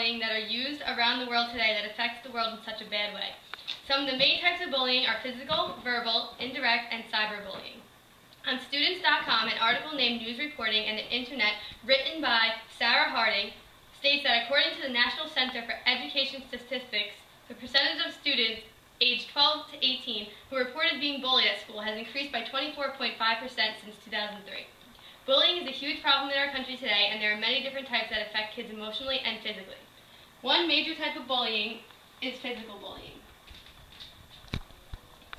bullying that are used around the world today that affects the world in such a bad way. Some of the main types of bullying are physical, verbal, indirect, and cyberbullying. On Students.com, an article named News Reporting and the Internet, written by Sarah Harding, states that according to the National Center for Education Statistics, the percentage of students aged 12 to 18 who reported being bullied at school has increased by 24.5% since 2003. Bullying is a huge problem in our country today, and there are many different types that affect kids emotionally and physically. One major type of bullying is physical bullying.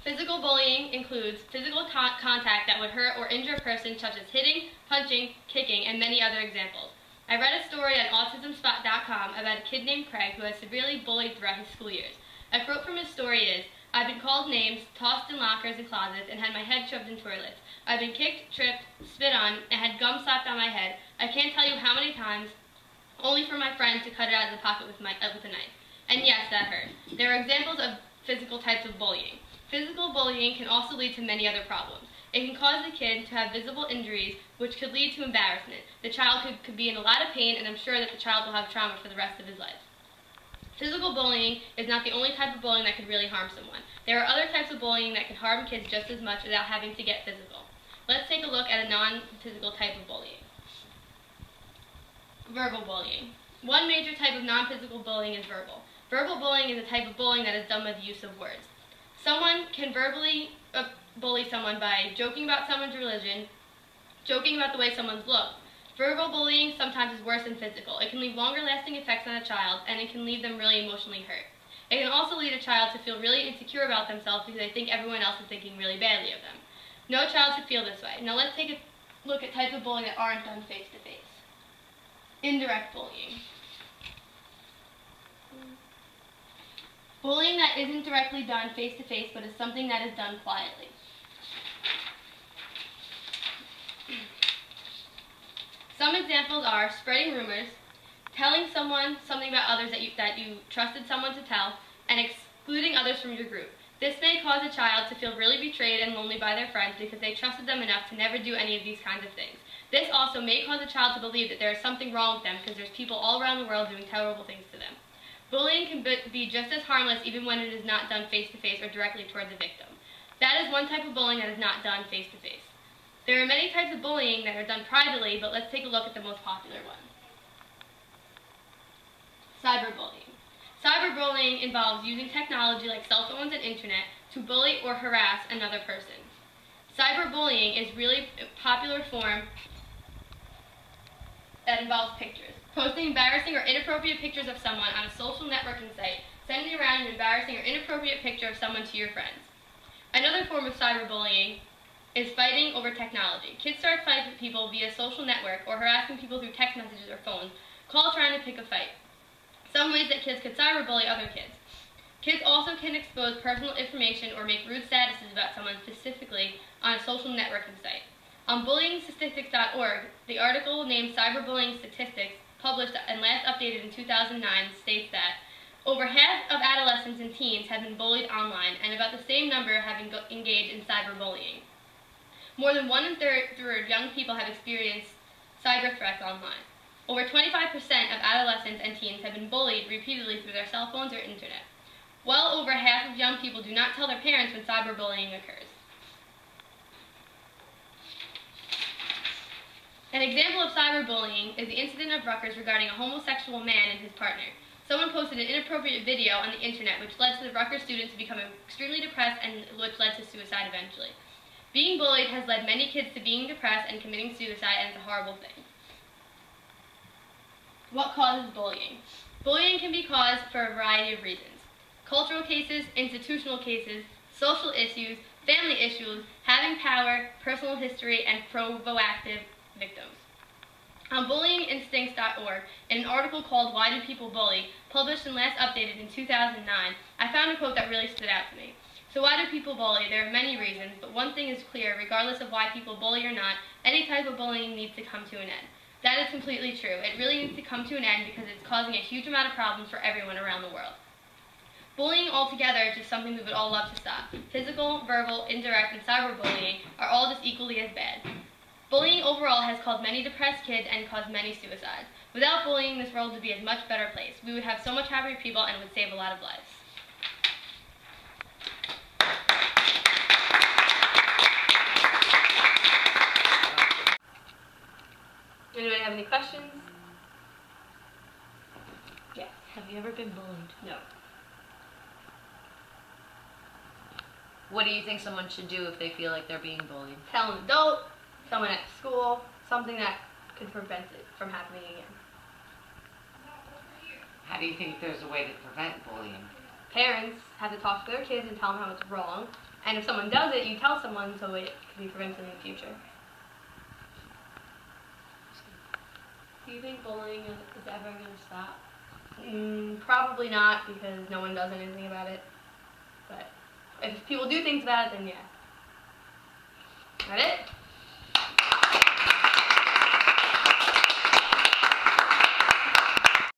Physical bullying includes physical contact that would hurt or injure a person, such as hitting, punching, kicking, and many other examples. I read a story on autismspot.com about a kid named Craig who was severely bullied throughout his school years. A quote from his story is, "I've been called names, tossed in lockers and closets, and had my head shoved in toilets. I've been kicked, tripped, spit on, and had gum slapped on my head. I can't tell you how many times, only for my friend to cut it out of the pocket with a knife. And yes, that hurt." There are examples of physical types of bullying. Physical bullying can also lead to many other problems. It can cause the kid to have visible injuries, which could lead to embarrassment. The child could be in a lot of pain, and I'm sure that the child will have trauma for the rest of his life. Physical bullying is not the only type of bullying that could really harm someone. There are other types of bullying that can harm kids just as much without having to get physical. Let's take a look at a non-physical type of bullying. Verbal bullying. One major type of non-physical bullying is verbal. Verbal bullying is a type of bullying that is done by the use of words. Someone can verbally bully someone by joking about someone's religion, joking about the way someone's look. Verbal bullying sometimes is worse than physical. It can leave longer-lasting effects on a child, and it can leave them really emotionally hurt. It can also lead a child to feel really insecure about themselves because they think everyone else is thinking really badly of them. No child should feel this way. Now let's take a look at types of bullying that aren't done face-to-face. Indirect bullying. Bullying that isn't directly done face-to-face, but is something that is done quietly. Some examples are spreading rumors, telling someone something about others that you trusted someone to tell, and excluding others from your group. This may cause a child to feel really betrayed and lonely by their friends because they trusted them enough to never do any of these kinds of things. This also may cause a child to believe that there is something wrong with them because there's people all around the world doing terrible things to them. Bullying can be just as harmless even when it is not done face-to-face or directly toward the victim. That is one type of bullying that is not done face-to-face. There are many types of bullying that are done privately, but let's take a look at the most popular one. Cyberbullying. Cyberbullying involves using technology like cell phones and internet to bully or harass another person. Cyberbullying is really a popular form that involves pictures. Posting embarrassing or inappropriate pictures of someone on a social networking site, sending around an embarrassing or inappropriate picture of someone to your friends. Another form of cyberbullying is fighting over technology. Kids start fights with people via social network or harassing people through text messages or phones, call trying to pick a fight. Some ways that kids could cyberbully other kids. Kids also can expose personal information or make rude statuses about someone specifically on a social networking site. On bullyingstatistics.org, the article named Cyberbullying Statistics, published and last updated in 2009, states that over half of adolescents and teens have been bullied online, and about the same number have engaged in cyberbullying. More than 1/3 young people have experienced cyber threats online. Over 25% of adolescents and teens have been bullied repeatedly through their cell phones or internet. Well over half of young people do not tell their parents when cyberbullying occurs. An example of cyberbullying is the incident of Rutgers regarding a homosexual man and his partner. Someone posted an inappropriate video on the internet which led to the Rutgers students becoming extremely depressed and which led to suicide eventually. Being bullied has led many kids to being depressed and committing suicide, and it's a horrible thing. What causes bullying? Bullying can be caused for a variety of reasons. Cultural cases, institutional cases, social issues, family issues, having power, personal history, and provocative victims. On bullyinginstincts.org, in an article called Why Do People Bully?, published and last updated in 2009, I found a quote that really stood out to me. So why do people bully? There are many reasons, but one thing is clear: regardless of why people bully or not, any type of bullying needs to come to an end. That is completely true. It really needs to come to an end because it's causing a huge amount of problems for everyone around the world. Bullying altogether is just something we would all love to stop. Physical, verbal, indirect, and cyberbullying are all just equally as bad. Bullying overall has caused many depressed kids and caused many suicides. Without bullying, this world would be a much better place. We would have so much happier people and it would save a lot of lives. Anybody have any questions? Yeah. Have you ever been bullied? No. What do you think someone should do if they feel like they're being bullied? Tell an adult, someone at school, something that could prevent it from happening again. How do you think there's a way to prevent bullying? Parents have to talk to their kids and tell them how it's wrong. And if someone does it, you tell someone so it can be prevented in the future. Do you think bullying is ever going to stop? Probably not, because no one does anything about it. But if people do things about it, then yeah. That it?